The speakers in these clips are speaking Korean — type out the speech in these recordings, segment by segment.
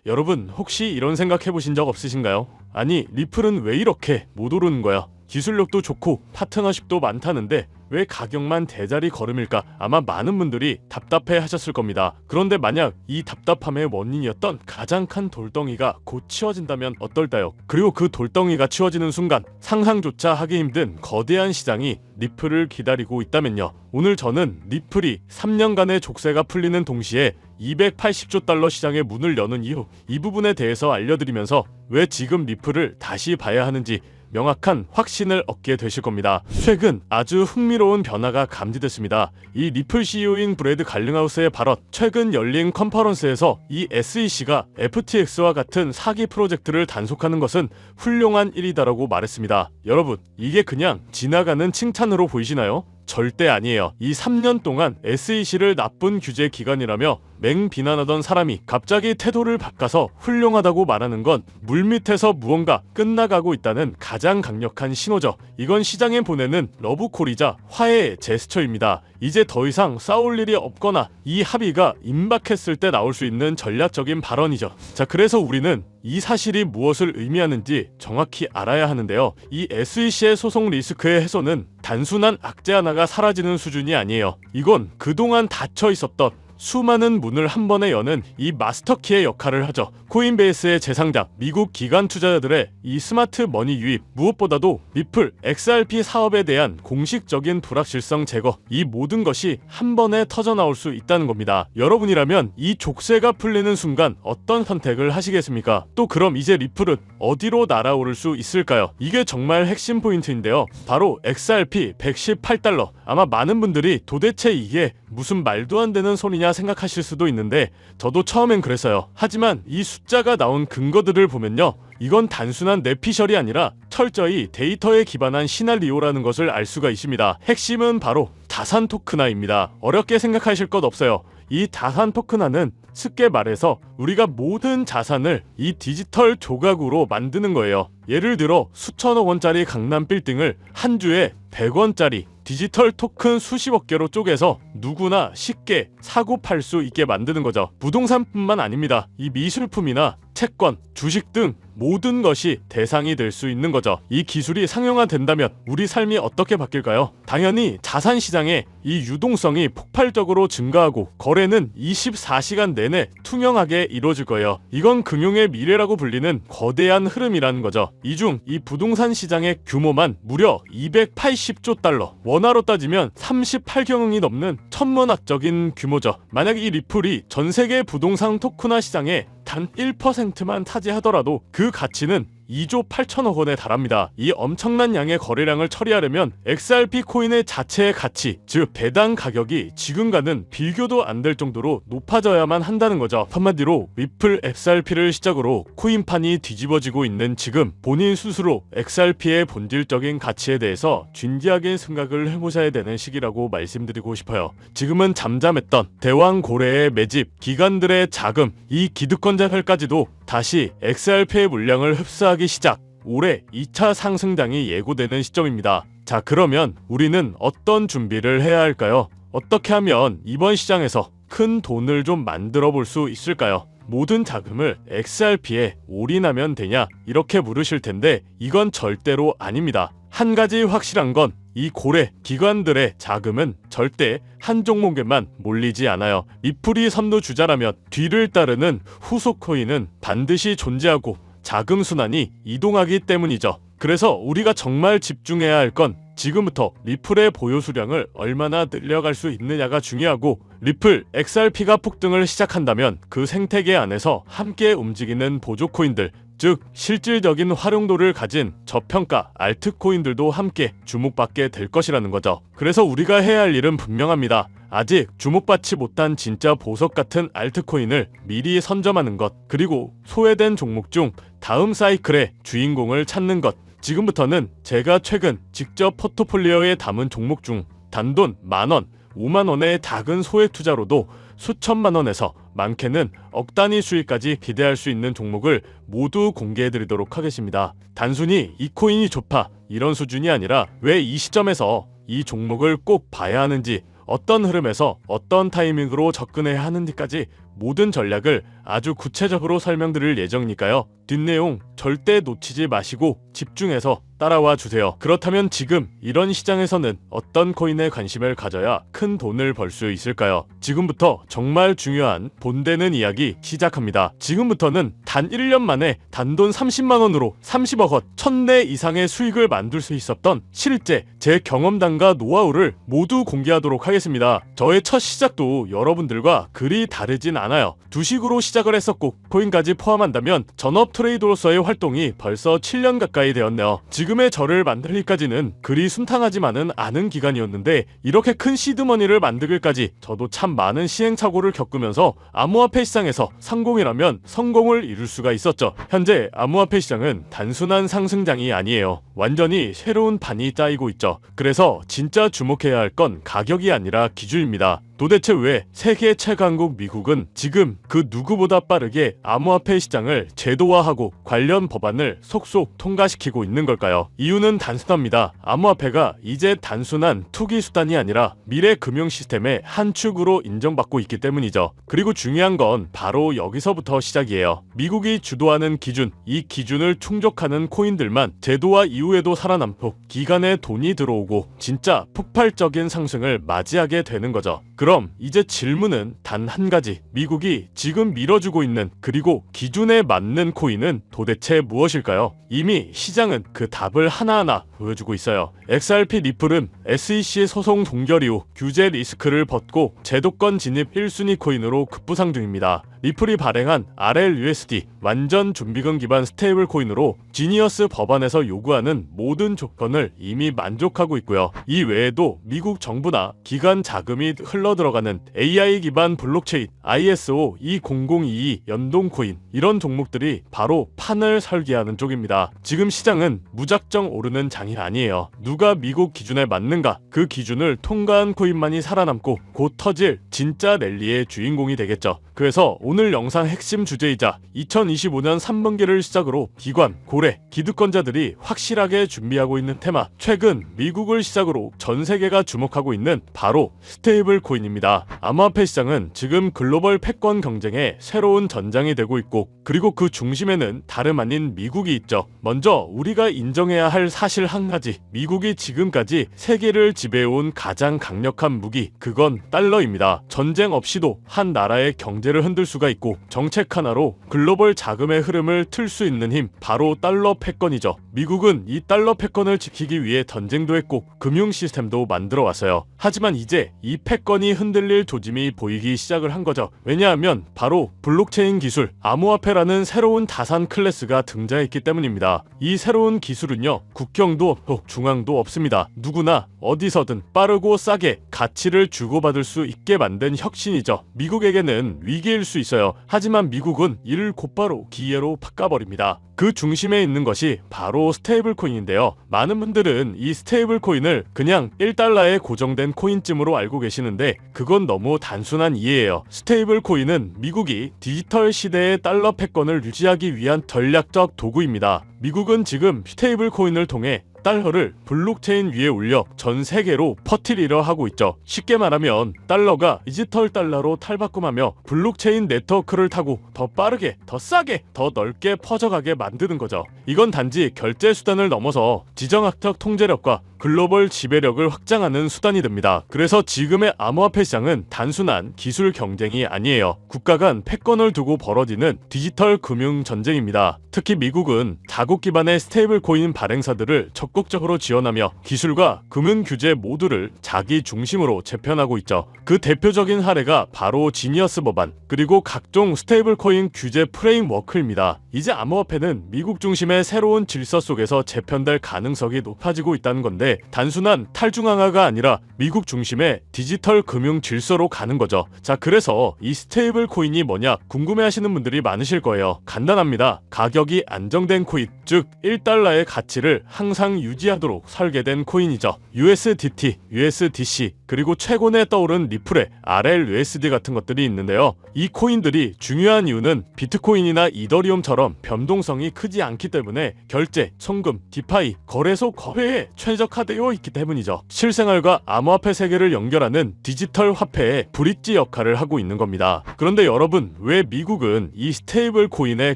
여러분 혹시 이런 생각 해보신 적 없으신가요? 아니 리플은 왜 이렇게 못 오르는 거야? 기술력도 좋고 파트너십도 많다는데 왜 가격만 대자리 걸음일까? 아마 많은 분들이 답답해 하셨을 겁니다. 그런데 만약 이 답답함의 원인이었던 가장 큰 돌덩이가 곧 치워진다면 어떨까요? 그리고 그 돌덩이가 치워지는 순간 상상조차 하기 힘든 거대한 시장이 리플을 기다리고 있다면요. 오늘 저는 리플이 3년간의 족쇄가 풀리는 동시에 280조 달러 시장의 문을 여는 이유, 이 부분에 대해서 알려드리면서 왜 지금 리플을 다시 봐야 하는지 명확한 확신을 얻게 되실 겁니다. 최근 아주 흥미로운 변화가 감지됐습니다. 이 리플 CEO인 브래드 갈링하우스의 발언, 최근 열린 컨퍼런스에서 이 SEC가 FTX와 같은 사기 프로젝트를 단속하는 것은 훌륭한 일이다라고 말했습니다. 여러분, 이게 그냥 지나가는 칭찬으로 보이시나요? 절대 아니에요. 이 3년 동안 SEC를 나쁜 규제 기관이라며 맹비난하던 사람이 갑자기 태도를 바꿔서 훌륭하다고 말하는 건 물밑에서 무언가 끝나가고 있다는 가장 강력한 신호죠. 이건 시장에 보내는 러브콜이자 화해의 제스처입니다. 이제 더 이상 싸울 일이 없거나 이 합의가 임박했을 때 나올 수 있는 전략적인 발언이죠. 자, 그래서 우리는 이 사실이 무엇을 의미하는지 정확히 알아야 하는데요. 이 SEC의 소송 리스크의 해소는 단순한 악재 하나가 사라지는 수준이 아니에요. 이건 그동안 닫혀 있었던 수많은 문을 한 번에 여는 이 마스터키의 역할을 하죠. 코인베이스의 재상장, 미국 기관 투자자들의 이 스마트 머니 유입, 무엇보다도 리플, XRP 사업에 대한 공식적인 불확실성 제거, 이 모든 것이 한 번에 터져나올 수 있다는 겁니다. 여러분이라면 이 족쇄가 풀리는 순간 어떤 선택을 하시겠습니까? 또 그럼 이제 리플은 어디로 날아오를 수 있을까요? 이게 정말 핵심 포인트인데요. 바로 XRP 118달러. 아마 많은 분들이 도대체 이게 무슨 말도 안 되는 소리냐 생각하실 수도 있는데 저도 처음엔 그랬어요. 하지만 이 숫자가 나온 근거들을 보면요, 이건 단순한 뇌피셜이 아니라 철저히 데이터에 기반한 시나리오라는 것을 알 수가 있습니다. 핵심은 바로 자산 토큰화입니다. 어렵게 생각하실 것 없어요. 이 자산 토큰화는 쉽게 말해서 우리가 모든 자산을 이 디지털 조각으로 만드는 거예요. 예를 들어 수천억 원짜리 강남 빌딩을 한 주에 100원짜리 디지털 토큰 수십억 개로 쪼개서 누구나 쉽게 사고 팔 수 있게 만드는 거죠. 부동산뿐만 아닙니다. 이 미술품이나 채권, 주식 등 모든 것이 대상이 될 수 있는 거죠. 이 기술이 상용화된다면 우리 삶이 어떻게 바뀔까요? 당연히 자산 시장의 이 유동성이 폭발적으로 증가하고 거래는 24시간 내내 투명하게 이루어질 거예요. 이건 금융의 미래라고 불리는 거대한 흐름이라는 거죠. 이 중 이 부동산 시장의 규모만 무려 280조 달러, 원화로 따지면 38경억이 넘는 천문학적인 규모죠. 만약 이 리플이 전 세계 부동산 토큰화 시장에 단 1%만 차지하더라도 그 가치는 2조 8천억 원에 달합니다. 이 엄청난 양의 거래량을 처리하려면 XRP 코인의 자체의 가치, 즉 배당 가격이 지금과는 비교도 안 될 정도로 높아져야만 한다는 거죠. 한마디로 리플 XRP를 시작으로 코인판이 뒤집어지고 있는 지금 본인 스스로 XRP의 본질적인 가치에 대해서 진지하게 생각을 해보셔야 되는 시기라고 말씀드리고 싶어요. 지금은 잠잠했던 대왕 고래의 매집, 기관들의 자금, 이 기득권자들까지도 다시 XRP의 물량을 흡수하기 시작, 올해 2차 상승장이 예고되는 시점입니다. 자, 그러면 우리는 어떤 준비를 해야 할까요? 어떻게 하면 이번 시장에서 큰 돈을 좀 만들어 볼 수 있을까요? 모든 자금을 XRP에 올인하면 되냐? 이렇게 물으실 텐데 이건 절대로 아닙니다. 한 가지 확실한 건 이 고래 기관들의 자금은 절대 한 종목에만 몰리지 않아요. 리플이 선두주자라면 뒤를 따르는 후속 코인은 반드시 존재하고 자금 순환이 이동하기 때문이죠. 그래서 우리가 정말 집중해야 할 건 지금부터 리플의 보유 수량을 얼마나 늘려갈 수 있느냐가 중요하고, 리플 XRP가 폭등을 시작한다면 그 생태계 안에서 함께 움직이는 보조 코인들, 즉 실질적인 활용도를 가진 저평가 알트코인들도 함께 주목받게 될 것이라는 거죠. 그래서 우리가 해야 할 일은 분명합니다. 아직 주목받지 못한 진짜 보석 같은 알트코인을 미리 선점하는 것, 그리고 소외된 종목 중 다음 사이클의 주인공을 찾는 것. 지금부터는 제가 최근 직접 포트폴리오에 담은 종목 중 단돈 만원, 5만원의 작은 소액 투자로도 수천만원에서 많게는 억 단위 수익까지 기대할 수 있는 종목을 모두 공개해드리도록 하겠습니다. 단순히 이 코인이 좋다 이런 수준이 아니라 왜 이 시점에서 이 종목을 꼭 봐야 하는지, 어떤 흐름에서 어떤 타이밍으로 접근해야 하는지까지 모든 전략을 아주 구체적으로 설명드릴 예정이니까요. 뒷내용 절대 놓치지 마시고 집중해서 따라와 주세요. 그렇다면 지금 이런 시장에서는 어떤 코인에 관심을 가져야 큰 돈을 벌 수 있을까요? 지금부터 정말 중요한 본되는 이야기 시작합니다. 지금부터는 단 1년 만에 단돈 30만 원으로 30억 원, 1000대 이상의 수익을 만들 수 있었던 실제 제 경험담과 노하우를 모두 공개하도록 하겠습니다. 저의 첫 시작도 여러분들과 그리 다르진 않아요. 주식으로 시작을 했었고 코인까지 포함한다면 전업 트레이더로서의 활동이 벌써 7년 가까이 되었네요. 지금의 저를 만들기까지는 그리 순탄하지만은 않은 기간이었는데 이렇게 큰 시드머니를 만들기까지 저도 참 많은 시행착오를 겪으면서 암호화폐 시장에서 성공이라면 성공을 이룰 수가 있었죠. 현재 암호화폐 시장은 단순한 상승장이 아니에요. 완전히 새로운 판이 짜이고 있죠. 그래서 진짜 주목해야 할 건 가격이 아니라 기준입니다. 도대체 왜 세계 최강국 미국은 지금 그 누구보다 빠르게 암호화폐 시장을 제도화하고 관련 법안을 속속 통과시키고 있는 걸까요? 이유는 단순합니다. 암호화폐가 이제 단순한 투기 수단이 아니라 미래 금융 시스템의 한 축으로 인정받고 있기 때문이죠. 그리고 중요한 건 바로 여기서부터 시작이에요. 미국이 주도하는 기준, 이 기준을 충족하는 코인들만 제도화 이후에도 살아남고 기간에 돈이 들어오고 진짜 폭발적인 상승을 맞이하게 되는 거죠. 그럼 이제 질문은 단 한 가지. 미국이 지금 밀어주고 있는 그리고 기준에 맞는 코인은 도대체 무엇일까요? 이미 시장은 그 답을 하나하나 보여주고 있어요. XRP 리플은 SEC 소송 동결 이후 규제 리스크를 벗고 제도권 진입 1순위 코인으로 급부상 중입니다. 리플이 발행한 RLUSD 완전 준비금 기반 스테이블 코인으로 지니어스 법안에서 요구하는 모든 조건을 이미 만족하고 있고요. 이 외에도 미국 정부나 기관 자금이 흘러들어가는 AI 기반 블록체인 ISO 20022 연동 코인 이런 종목들이 바로 판을 설계하는 쪽입니다. 지금 시장은 무작정 오르는 장이 아니에요. 누가 미국 기준에 맞는가? 그 기준을 통과한 코인만이 살아남고 곧 터질 진짜 랠리의 주인공이 되겠죠. 그래서 오늘 영상 핵심 주제이자 2025년 3분기를 시작으로 기관, 고래, 기득권자들이 확실하게 준비하고 있는 테마, 최근 미국을 시작으로 전 세계가 주목하고 있는 바로 스테이블 코인입니다. 암호화폐 시장은 지금 글로벌 패권 경쟁의 새로운 전장이 되고 있고 그리고 그 중심에는 다름 아닌 미국이 있죠. 먼저 우리가 인정해야 할 사실 한 가지, 미국이 지금까지 세계를 지배해온 가장 강력한 무기, 그건 달러입니다. 전쟁 없이도 한 나라의 경제를 흔들 수가 있고 정책 하나로 글로벌 자금의 흐름을 틀 수 있는 힘, 바로 달러 패권이죠. 미국은 이 달러 패권을 지키기 위해 전쟁도 했고 금융 시스템도 만들어 왔어요. 하지만 이제 이 패권이 흔들릴 조짐이 보이기 시작을 한 거죠. 왜냐하면 바로 블록체인 기술, 암호화폐라는 새로운 자산 클래스가 등장했기 때문입니다. 이 새로운 기술은요, 국경도 없고 중앙도 없습니다. 누구나 어디서든 빠르고 싸게 가치를 주고받을 수 있게 만든 혁신이죠. 미국에게는 위기일 수 있어요. 하지만 미국은 이를 곧바로 기회로 바꿔버립니다. 그 중심에 있는 것이 바로 스테이블 코인인데요. 많은 분들은 이 스테이블 코인을 그냥 1달러에 고정된 코인쯤으로 알고 계시는데 그건 너무 단순한 이해예요. 스테이블 코인은 미국이 디지털 시대의 달러 패권을 유지하기 위한 전략적 도구입니다. 미국은 지금 스테이블 코인을 통해 달러를 블록체인 위에 올려 전 세계로 퍼뜨리려 하고 있죠. 쉽게 말하면 달러가 디지털 달러로 탈바꿈하며 블록체인 네트워크를 타고 더 빠르게, 더 싸게, 더 넓게 퍼져가게 만드는 거죠. 이건 단지 결제 수단을 넘어서 지정학적 통제력과 글로벌 지배력을 확장하는 수단이 됩니다. 그래서 지금의 암호화폐 시장은 단순한 기술 경쟁이 아니에요. 국가 간 패권을 두고 벌어지는 디지털 금융 전쟁입니다. 특히 미국은 자국 기반의 스테이블 코인 발행사들을 적극적으로 지원하며 기술과 금융 규제 모두를 자기 중심으로 재편하고 있죠. 그 대표적인 사례가 바로 지니어스 법안, 그리고 각종 스테이블 코인 규제 프레임워크입니다. 이제 암호화폐는 미국 중심의 새로운 질서 속에서 재편될 가능성이 높아지고 있다는 건데 단순한 탈중앙화가 아니라 미국 중심의 디지털 금융 질서로 가는 거죠. 자, 그래서 이 스테이블 코인이 뭐냐 궁금해하시는 분들이 많으실 거예요. 간단합니다. 가격이 안정된 코인, 즉 1달러의 가치를 항상 유지하도록 설계된 코인이죠. USDT, USDC, 그리고 최근에 떠오른 리플의 RLUSD 같은 것들이 있는데요. 이 코인들이 중요한 이유는 비트코인이나 이더리움처럼 것처럼 변동성이 크지 않기 때문에 결제, 송금, 디파이, 거래소 거래에 최적화되어 있기 때문이죠. 실생활과 암호화폐 세계를 연결하는 디지털 화폐의 브릿지 역할을 하고 있는 겁니다. 그런데 여러분, 왜 미국은 이 스테이블 코인에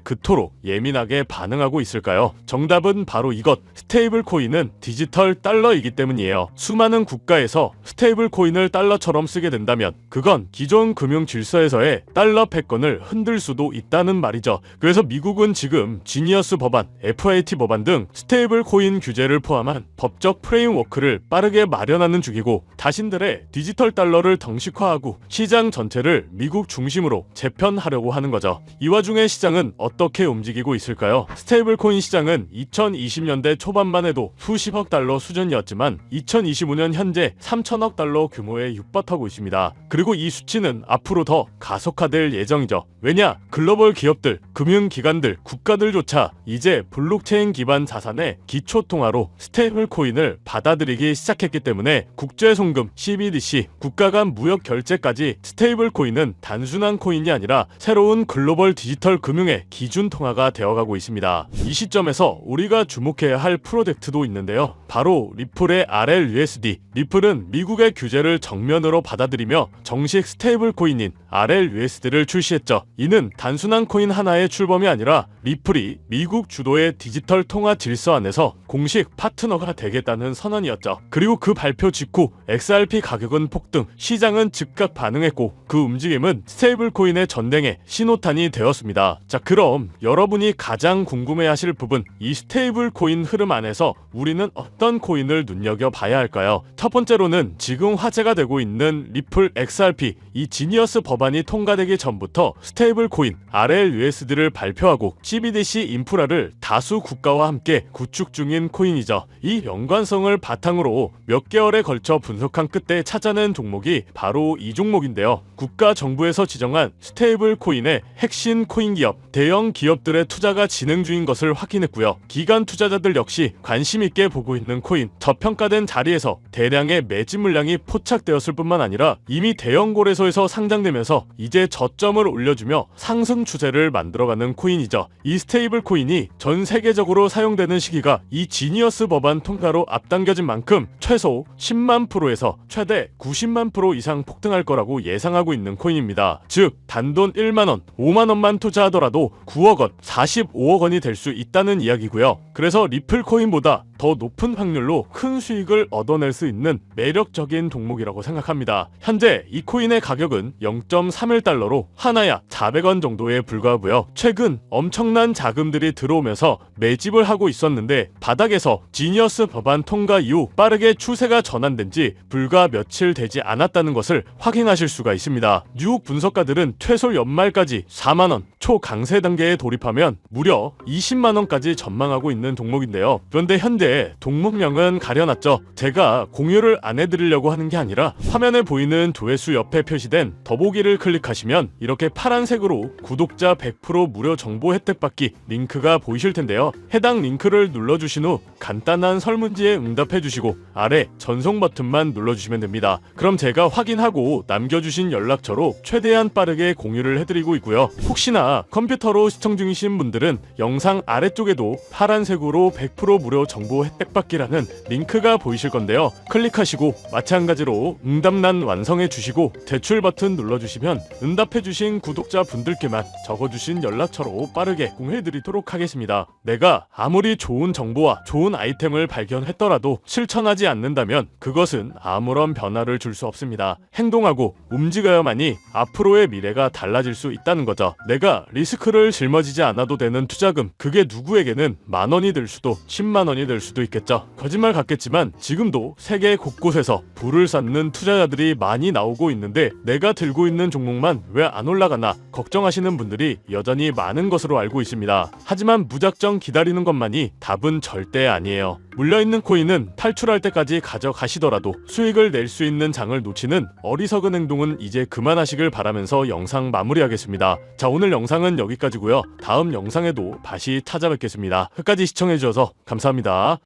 그토록 예민하게 반응하고 있을까요? 정답은 바로 이것, 스테이블 코인은 디지털 달러이기 때문이에요. 수많은 국가에서 스테이블 코인을 달러처럼 쓰게 된다면 그건 기존 금융 질서에서의 달러 패권을 흔들 수도 있다는 말이죠. 그래서 미국은 지금 지니어스 법안, FAT 법안 등 스테이블 코인 규제를 포함한 법적 프레임워크를 빠르게 마련하는 중이고, 자신들의 디지털 달러를 정식화하고 시장 전체를 미국 중심으로 재편하려고 하는 거죠. 이 와중에 시장은 어떻게 움직이고 있을까요? 스테이블 코인 시장은 2020년대 초반만 해도 수십억 달러 수준이었지만 2025년 현재 3천억 달러 규모에 육박하고 있습니다. 그리고 이 수치는 앞으로 더 가속화될 예정이죠. 왜냐? 글로벌 기업들, 금융기관들, 국가들조차 이제 블록체인 기반 자산의 기초통화로 스테이블 코인을 받아들이기 시작했기 때문에 국제송금, CBDC, 국가 간 무역 결제까지 스테이블 코인은 단순한 코인이 아니라 새로운 글로벌 디지털 금융의 기준 통화가 되어가고 있습니다. 이 시점에서 우리가 주목해야 할 프로젝트도 있는데요. 바로 리플의 RLUSD. 리플은 미국의 규제를 정면으로 받아들이며 정식 스테이블 코인인 RLUSD를 출시했죠. 이는 단순한 코인 하나의 출범이 아니라 리플이 미국 주도의 디지털 통화 질서 안에서 공식 파트너가 되겠다는 선언이었죠. 그리고 그 발표 직후 XRP 가격은 폭등, 시장은 즉각 반응했고 그 움직임은 스테이블 코인의 전쟁의 신호탄이 되었습니다. 자, 그럼 여러분이 가장 궁금해하실 부분, 이 스테이블 코인 흐름 안에서 우리는 어떤 코인을 눈여겨봐야 할까요? 첫 번째로는 지금 화제가 되고 있는 리플 XRP, 이 지니어스 법안이 통과되기 전부터 스테이블 코인 RLUSD를 발표하고 CBDC 인프라를 다수 국가와 함께 구축 중인 코인이죠. 이 연관성을 바탕으로 몇 개월에 걸쳐 분석한 끝에 찾아낸 종목이 바로 이 종목인데요. 국가 정부에서 지정한 스테이블 코인의 핵심 코인 기업, 대형 기업들의 투자가 진행 중인 것을 확인했고요. 기관 투자자들 역시 관심 있게 보고 있는 코인, 저평가된 자리에서 대량의 매집 물량이 포착되었을 뿐만 아니라 이미 대형 거래소에서 상장되면서 이제 저점을 올려주며 상승 추세를 만들어가는 코인이죠. 이 스테이블 코인이 전 세계적으로 사용되는 시기가 이 지니어스 법안 통과로 앞당겨진 만큼 최소 10만 프로에서 최대 90만 프로 이상 폭등할 거라고 예상하고 있는 코인입니다. 즉 단돈 1만원, 5만원만 투자하더라도 9억원, 45억원이 될 수 있다는 이야기고요. 그래서 리플 코인보다 더 높은 확률로 큰 수익을 얻어낼 수 있는 매력적인 종목이라고 생각합니다. 현재 이 코인의 가격은 0.31달러로 하나야 400원 정도에 불과하고요. 최근 엄청난 자금들이 들어오면서 매집을 하고 있었는데 바닥에서 지니어스 법안 통과 이후 빠르게 추세가 전환된 지 불과 며칠 되지 않았다는 것을 확인하실 수가 있습니다. 뉴욕 분석가들은 최소 연말까지 4만원, 초강세 단계에 돌입하면 무려 20만원까지 전망하고 있는 종목인데요. 그런데 현재 종목명은 가려놨죠. 제가 공유를 안 해드리려고 하는 게 아니라 화면에 보이는 조회수 옆에 표시된 더보기를 클릭하시면 이렇게 파란색으로 구독자 100% 무료 정보 혜택 받기 링크가 보이실 텐데요. 해당 링크를 눌러주신 후 간단한 설문지에 응답해주시고 아래 전송 버튼만 눌러주시면 됩니다. 그럼 제가 확인하고 남겨주신 연락처로 최대한 빠르게 공유를 해드리고 있고요. 혹시나 컴퓨터로 시청 중이신 분들은 영상 아래쪽에도 파란색으로 100% 무료 정보 혜택 받기라는 링크가 보이실 건데요. 클릭하시고 마찬가지로 응답란 완성해 주시고 제출 버튼 눌러주시면 응답해 주신 구독자 분들께만 적어주신 연락처로 빠르게 공유해 드리도록 하겠습니다. 내가 아무리 좋은 정보와 좋은 아이템을 발견했더라도 실천하지 않는다면 그것은 아무런 변화를 줄 수 없습니다. 행동하고 움직여야만이 앞으로의 미래가 달라질 수 있다는 거죠. 내가 리스크를 짊어지지 않아도 되는 투자금, 그게 누구에게는 만원이 될 수도 10만원이 될 수도 있겠죠. 거짓말 같겠지만 지금도 세계 곳곳에서 불을 쌓는 투자자들이 많이 나오고 있는데 내가 들고 있는 종목만 왜 안 올라가나 걱정하시는 분들이 여전히 많은 것으로 알고 있습니다. 하지만 무작정 기다리는 것만이 답은 절대 아니에요. 물려있는 코인은 탈출할 때까지 가져가시더라도 수익을 낼 수 있는 장을 놓치는 어리석은 행동은 이제 그만하시길 바라면서 영상 마무리하겠습니다. 자, 오늘 영상은 여기까지고요. 다음 영상에도 다시 찾아뵙겠습니다. 끝까지 시청해주셔서 감사합니다.